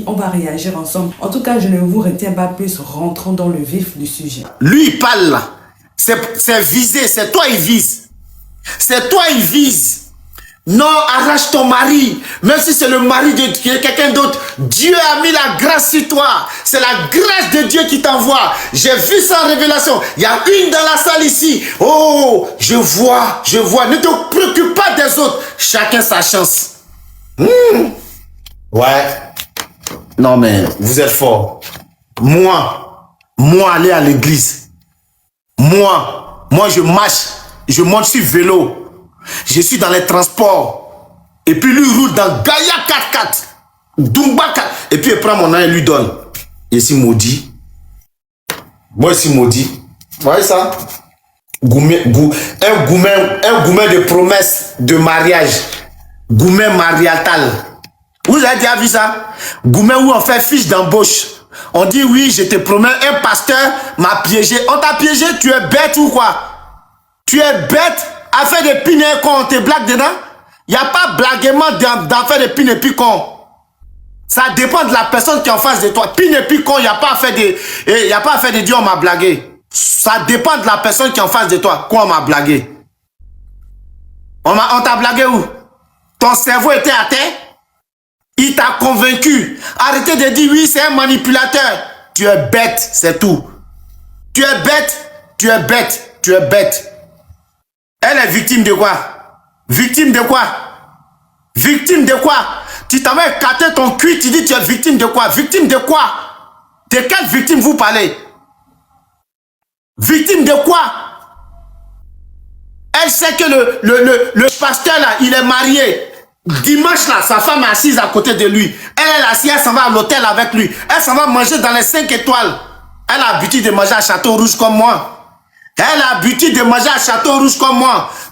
On va réagir ensemble. En tout cas, je ne vous retiens pas plus. Rentrons dans le vif du sujet. Lui, il parle là. C'est visé. C'est toi, il vise. C'est toi, il vise. Non, arrache ton mari. Même si c'est le mari de quelqu'un d'autre. Dieu a mis la grâce sur toi. C'est la grâce de Dieu qui t'envoie. J'ai vu ça en révélation. Il y a une dans la salle ici. Oh, je vois. Ne te préoccupe pas des autres. Chacun sa chance. Ouais. Non, mais vous êtes fort. Moi, aller à l'église. Moi, je marche. Je monte sur vélo. Je suis dans les transports. Et puis lui roule dans Gaïa 4x4. Dumba 4. Et puis il prend mon nom et lui donne. Et si maudit. Moi ici maudit. Vous voyez ça? Un gourmet de promesse de mariage. Gourmet mariatal. Vous avez déjà vu ça? Gourmet où on fait fiche d'embauche. On dit oui, je te promets, un pasteur m'a piégé. On t'a piégé, tu es bête ou quoi? Tu es bête à faire des pines et con, on te blague dedans? Il n'y a pas blaguement d'en faire des pines et puis con. Ça dépend de la personne qui est en face de toi. Pine et puis con, il n'y a pas à faire de dire on m'a blagué. Ça dépend de la personne qui est en face de toi. Quoi on m'a blagué? On t'a blagué où? Ton cerveau était à terre? Il t'a convaincu. Arrêtez de dire oui, c'est un manipulateur. Tu es bête, c'est tout. Tu es bête. Elle est victime de quoi? Victime de quoi? Tu t'en vas écarter ton cul, tu dis tu es victime de quoi? Victime de quoi? De quelle victime vous parlez? Victime de quoi? Elle sait que le pasteur là, il est marié. Dimanche là, sa femme est assise à côté de lui. Elle est assise, elle s'en va à l'hôtel avec lui. Elle s'en va manger dans les 5 étoiles. Elle a l'habitude de manger à Château Rouge comme moi.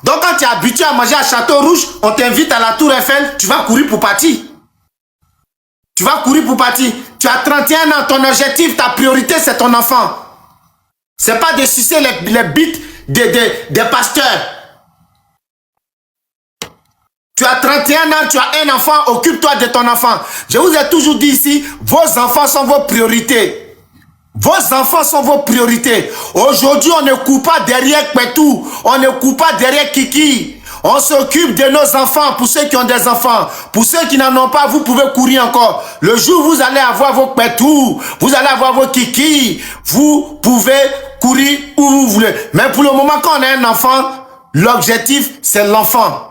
Donc quand tu es habitué à manger à Château Rouge, on t'invite à la Tour Eiffel, tu vas courir pour partir. Tu as 31 ans, ton objectif, ta priorité, c'est ton enfant. C'est pas de sucer les bites des pasteurs. Tu as 31 ans, tu as un enfant, occupe-toi de ton enfant. Je vous ai toujours dit ici, vos enfants sont vos priorités. Aujourd'hui, on ne court pas derrière Petou, on ne court pas derrière Kiki. On s'occupe de nos enfants, pour ceux qui ont des enfants. Pour ceux qui n'en ont pas, vous pouvez courir encore. Le jour où vous allez avoir vos Petou, vous allez avoir vos Kiki, vous pouvez courir où vous voulez. Mais pour le moment, quand on a un enfant, l'objectif, c'est l'enfant.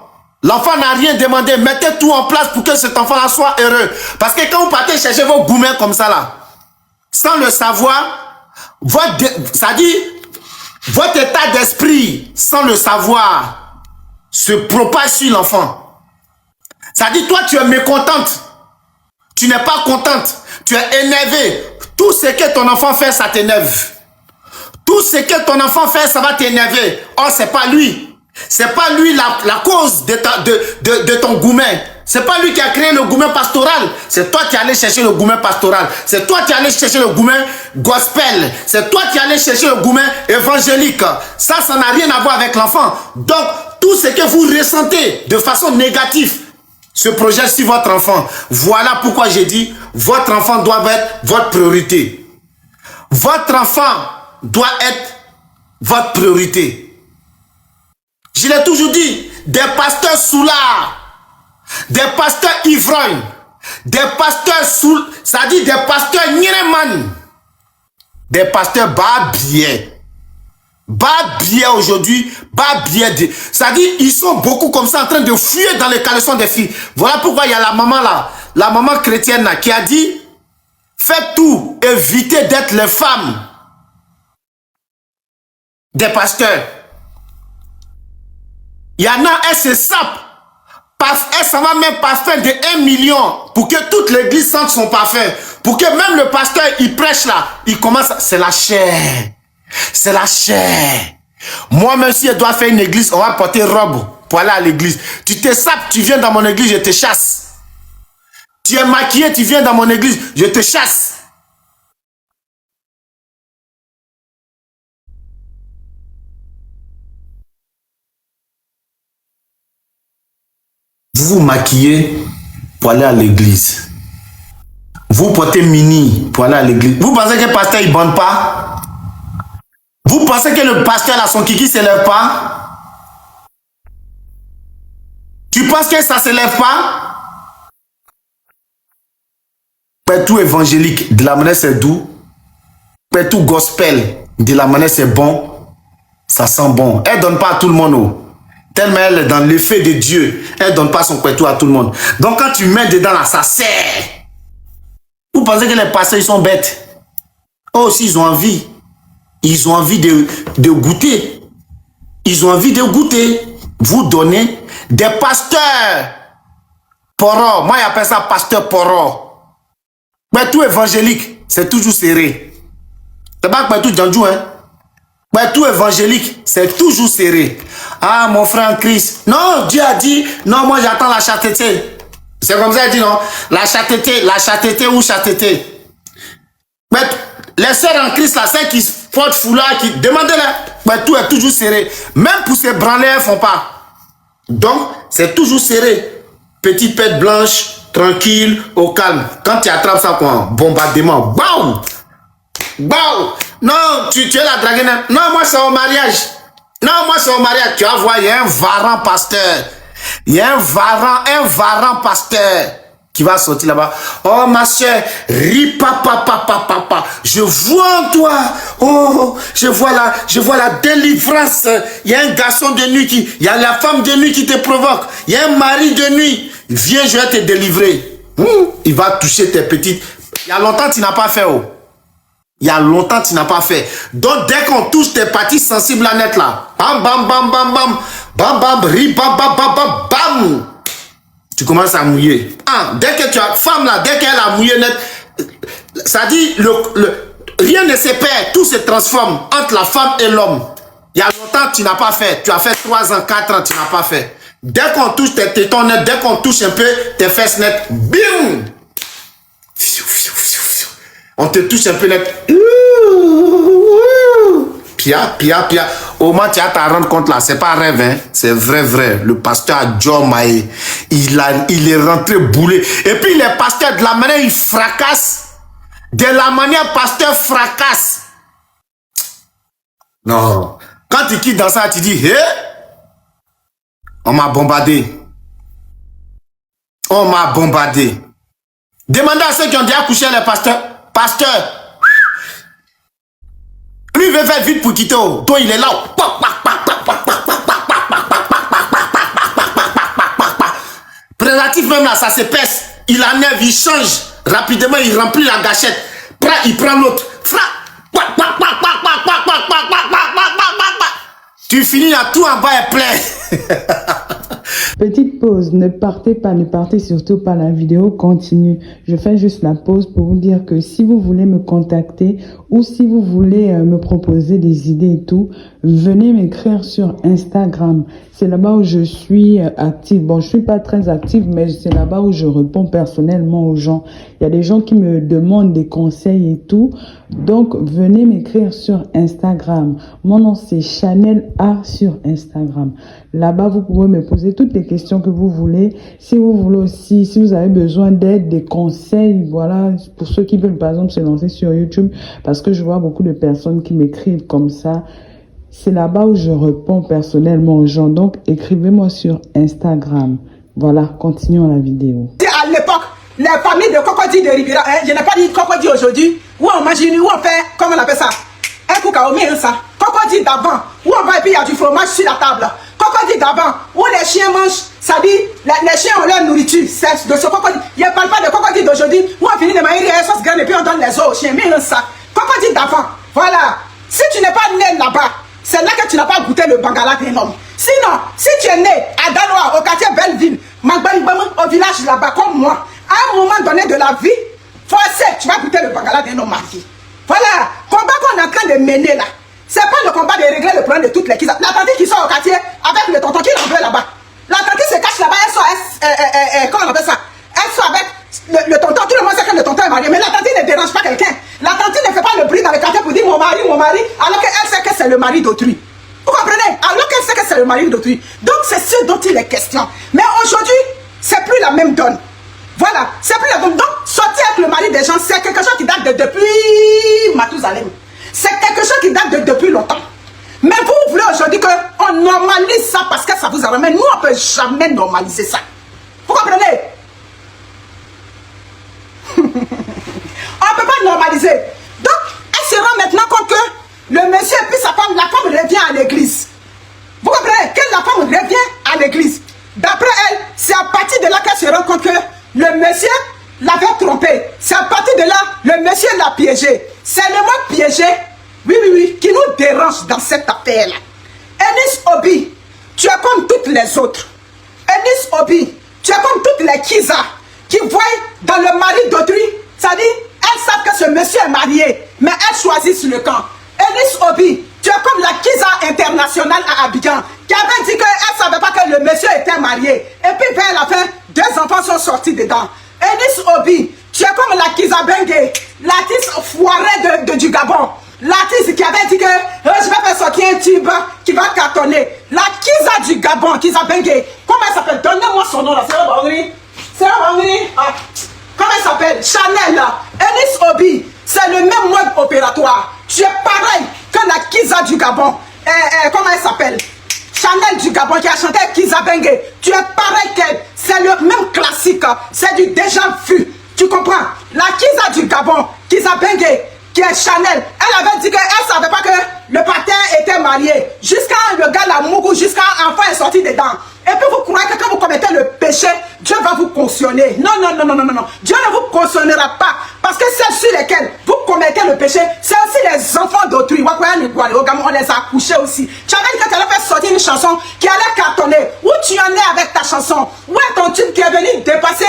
L'enfant n'a rien demandé. Mettez tout en place pour que cet enfant-là soit heureux. Parce que quand vous partez chercher vos gourmets comme ça là, sans le savoir, votre état d'esprit, sans le savoir, se propage sur l'enfant. Ça dit, toi, tu es mécontente. Tu n'es pas contente. Tu es énervé. Tout ce que ton enfant fait, ça t'énerve. Tout ce que ton enfant fait, ça va t'énerver. Or, c'est pas lui. C'est pas lui la cause de ton gourmet. C'est pas lui qui a créé le gourmet pastoral. C'est toi qui allais chercher le gourmet pastoral. C'est toi qui allais chercher le gourmet gospel. C'est toi qui allais chercher le gourmet évangélique. Ça n'a rien à voir avec l'enfant. Donc, tout ce que vous ressentez de façon négative se projette sur votre enfant. Voilà pourquoi j'ai dit, votre enfant doit être votre priorité. Votre enfant doit être votre priorité. Je l'ai toujours dit, des pasteurs soulards, des pasteurs ivrognes, des pasteurs ça dit des pasteurs nyereman, des pasteurs babiers aujourd'hui, ça dit ils sont beaucoup comme ça en train de fuir dans les caleçons des filles. Voilà pourquoi il y a la maman là, la maman chrétienne là, qui a dit, faites tout, évitez d'être les femmes des pasteurs. Il y en a, elle se sape. Elle s'en va même parfum de 1 million pour que toute l'église sente son parfum. Pour que même le pasteur, il prêche là, il commence, c'est la chair. C'est la chair. Moi, même si elle doit faire une église, on va porter robe pour aller à l'église. Tu te sapes, tu viens dans mon église, je te chasse. Tu es maquillé, tu viens dans mon église, je te chasse. Vous vous maquillez pour aller à l'église. Vous portez mini pour aller à l'église. Vous pensez que le pasteur, il ne bande pas? Vous pensez que le pasteur, là, son kiki ne s'élève pas? Tu penses que ça ne s'élève pas? Tout évangélique, de la manière c'est doux. Tout gospel, de la manière c'est bon. Ça sent bon. Elle ne donne pas à tout le monde. Oh. Tellement elle est dans l'effet de Dieu. Elle ne donne pas son pétou à tout le monde. Donc quand tu mets dedans là, ça sert. Vous pensez que les pasteurs, ils sont bêtes? Oh, aussi, ils ont envie. Ils ont envie de goûter. Ils ont envie de goûter. Vous donnez des pasteurs. Poro. Moi, j'appelle ça pasteur poro. Mais tout évangélique, c'est toujours serré. C'est pas que tout Djandjou, hein? Mais tout évangélique, c'est toujours serré. Ah, mon frère en Christ. Non, Dieu a dit, non, moi j'attends la chasteté. C'est comme ça, il dit non. La chasteté ou chasteté. Mais les sœurs en Christ, là, celles qui portent foulard, qui demandent-leur. Mais tout est toujours serré. Même pour se branler, elles ne font pas. Donc, c'est toujours serré. Petite pète blanche, tranquille, au calme. Quand tu attrapes ça, quoi, bombardement. Bam! Bam! Non, tu es la dragueuse. Non, moi, c'est au mariage. Non, moi, c'est au mariage. Tu vas voir, il y a un varan pasteur. Il y a un varan pasteur qui va sortir là-bas. Oh, ma soeur, papa. Je vois en toi. Oh, je vois la délivrance. Il y a un garçon de nuit il y a la femme de nuit qui te provoque. Il y a un mari de nuit. Viens, je vais te délivrer. Il va toucher tes petites. Il y a longtemps, tu n'as pas fait, oh. Il y a longtemps, tu n'as pas fait. Donc, dès qu'on touche tes parties sensibles à net là, bam, bam, bam, bam, bam, bam, bam, bam, bam, bam, bam, bam, tu commences à mouiller. Ah, dès que tu as, femme là, dès qu'elle a mouillé net, ça dit, rien ne se perd, tout se transforme entre la femme et l'homme. Il y a longtemps, tu n'as pas fait. Tu as fait 3 ans, 4 ans, tu n'as pas fait. Dès qu'on touche tes tétons net, dès qu'on touche un peu tes fesses net, bim! On te touche un peu net. Pia. Au moins, tu vas te rendre compte là. C'est pas un rêve, hein. C'est vrai. Le pasteur John Maé, il est rentré boulé. Et puis, les pasteurs, de la manière, ils fracassent. De la manière, pasteur fracasse. Non. Quand tu quittes dans ça, tu dis, hé, on m'a bombardé. Demandez à ceux qui ont déjà couché les pasteurs. Pasteur, lui veut faire vite pour quitter. Toi, il est là. Préservatif même là, ça s'épaisse. Il enlève, il change. Rapidement, il remplit la gâchette. Il prend l'autre. Tu finis là, tout en bas est plein. Petite pause, ne partez surtout pas, la vidéo continue. Je fais juste la pause pour vous dire que si vous voulez me contacter ou si vous voulez me proposer des idées et tout, venez m'écrire sur Instagram. C'est là-bas où je suis active. Bon, je suis pas très active, mais c'est là-bas où je réponds personnellement aux gens. Il y a des gens qui me demandent des conseils et tout. Donc, venez m'écrire sur Instagram. Mon nom, c'est Chanel A sur Instagram. Là-bas, vous pouvez me poser toutes les questions que vous voulez. Si vous voulez aussi, si vous avez besoin d'aide, des conseils, voilà, pour ceux qui veulent, par exemple, se lancer sur YouTube, parce que je vois beaucoup de personnes qui m'écrivent comme ça. C'est là-bas où je réponds personnellement aux gens. Donc, écrivez-moi sur Instagram. Voilà, continuons la vidéo. À l'époque, les familles de Cocody de Ribira, je n'ai pas dit Cocody aujourd'hui, où on mange, où on fait, comment on appelle ça? Un coup à omer ça. Cocody d'avant, où on va et puis il y a du fromage sur la table. Cocody d'avant, où les chiens mangent, ça dit, les chiens ont leur nourriture. C'est de ce Cocody. Je ne parle pas de Cocody d'aujourd'hui, où on finit de manger les sauces graines et puis on donne les os aux chiens. Mais ça, Cocody d'avant, voilà. Si tu n'es pas né là-bas, c'est là que tu n'as pas goûté le bangala d'un homme. Sinon, si tu es né à Daloa, au quartier Belleville, au village là-bas, comme moi, à un moment donné de la vie, forcé, tu vas goûter le bangala d'un homme marié. Voilà, combat qu'on est en train de mener là, c'est pas le combat de régler le problème de toutes les kisses. La tante qui sort au quartier avec le tonton qui l'envoie là-bas. La tante se cache là-bas, elle sort, comment on appelle ça? Elle sort avec le tonton, tout le monde sait que le tonton est marié, mais la tante ne dérange pas quelqu'un. La tante ne fait pas le bruit dans le quartier pour dire mon mari, alors qu'elle sait que c'est le mari d'autrui. Vous comprenez? Alors qu'elle sait que c'est le mari d'autrui. Donc c'est ce dont il est question. Mais aujourd'hui, c'est plus la même donne. Voilà, c'est plus la même donne. Donc sortez avec le mari des gens, c'est quelque chose qui date de depuis Mathusalem. C'est quelque chose qui date de depuis longtemps. Mais vous voulez aujourd'hui qu'on normalise ça parce que ça vous ramène. Nous, on ne peut jamais normaliser ça. Vous comprenez? On ne peut pas normaliser. Donc, elle se rend maintenant compte que le monsieur et puis sa femme, la femme revient à l'église. Vous comprenez? Que la femme revient à l'église. D'après elle, c'est à partir de là qu'elle se rend compte que le monsieur l'avait trompé. C'est à partir de là, le monsieur l'a piégé. C'est le mot piégé, oui, qui nous dérange dans cette affaire-là. Eunice Obi, tu es comme toutes les autres. Eunice Obi, tu es comme toutes les Kiza qui voient dans le mari d'autrui, c'est-à-dire, elles savent que ce monsieur est marié, mais elles choisissent le camp. Eunice Obi, tu es comme la Kiza internationale à Abidjan, qui avait dit qu'elle ne savait pas que le monsieur était marié. Et puis vers la fin, 2 enfants sont sortis dedans. Eunice Obi, tu es comme la Kiza Bengue, l'artiste foirée du Gabon. L'artiste qui avait dit que je vais faire sortir un tube qui va cartonner. La Kiza du Gabon, Kiza Bengue. Comment elle s'appelle? Donnez-moi son nom là. C'est la Bangri. C'est la Bangri. Comment elle s'appelle? Chanel là. Eunice Obi, c'est le même mode opératoire. Tu es pareil que la Kiza du Gabon. Comment elle s'appelle? Chanel du Gabon qui a chanté Kiza Bengue. Tu es pareil qu'elle. C'est le même classique. C'est du déjà vu. Tu comprends? La Kiza du Gabon, Kiza Bengue, qui est Chanel, elle avait dit qu'elle ne savait pas que le partenaire était marié. Jusqu'à le gars la mougou, jusqu'à l'enfant est sorti dedans. Et puis vous croyez que quand vous commettez le péché, Dieu va vous cautionner. Non. Dieu ne vous cautionnera pas. Parce que celles sur lesquelles vous commettez le péché, c'est aussi les enfants d'autrui. On les a accouchés aussi. Tu avais dit que tu allais faire sortir une chanson qui allait cartonner. Où tu en es avec ta chanson? Où est ton tube qui est venu dépasser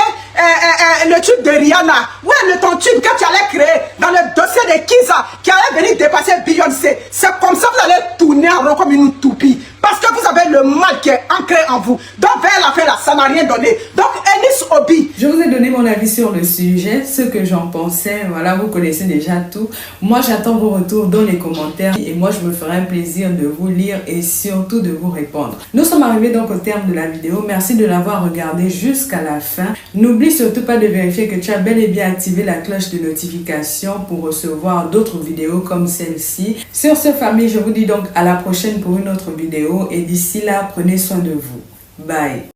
le tube de Rihanna? Où est ton tube que tu allais créer dans le dossier de Kiza qui allait venir dépasser Beyoncé? C'est comme ça que vous allez tourner en rond comme une toupie. Parce que vous avez le mal qui est ancré en vous. Donc vers la fin là, ça n'a rien donné. Donc Eunice Obi. Je vous ai donné mon avis sur le sujet, ce que j'en pensais. Voilà, vous connaissez déjà tout. Moi, j'attends vos retours dans les commentaires. Et moi, je me ferai un plaisir de vous lire et surtout de vous répondre. Nous sommes arrivés donc au terme de la vidéo. Merci de l'avoir regardé jusqu'à la fin. N'oublie surtout pas de vérifier que tu as bel et bien activé la cloche de notification pour recevoir d'autres vidéos comme celle-ci. Sur ce, famille, je vous dis donc à la prochaine pour une autre vidéo. Et d'ici là, prenez soin de vous. Bye.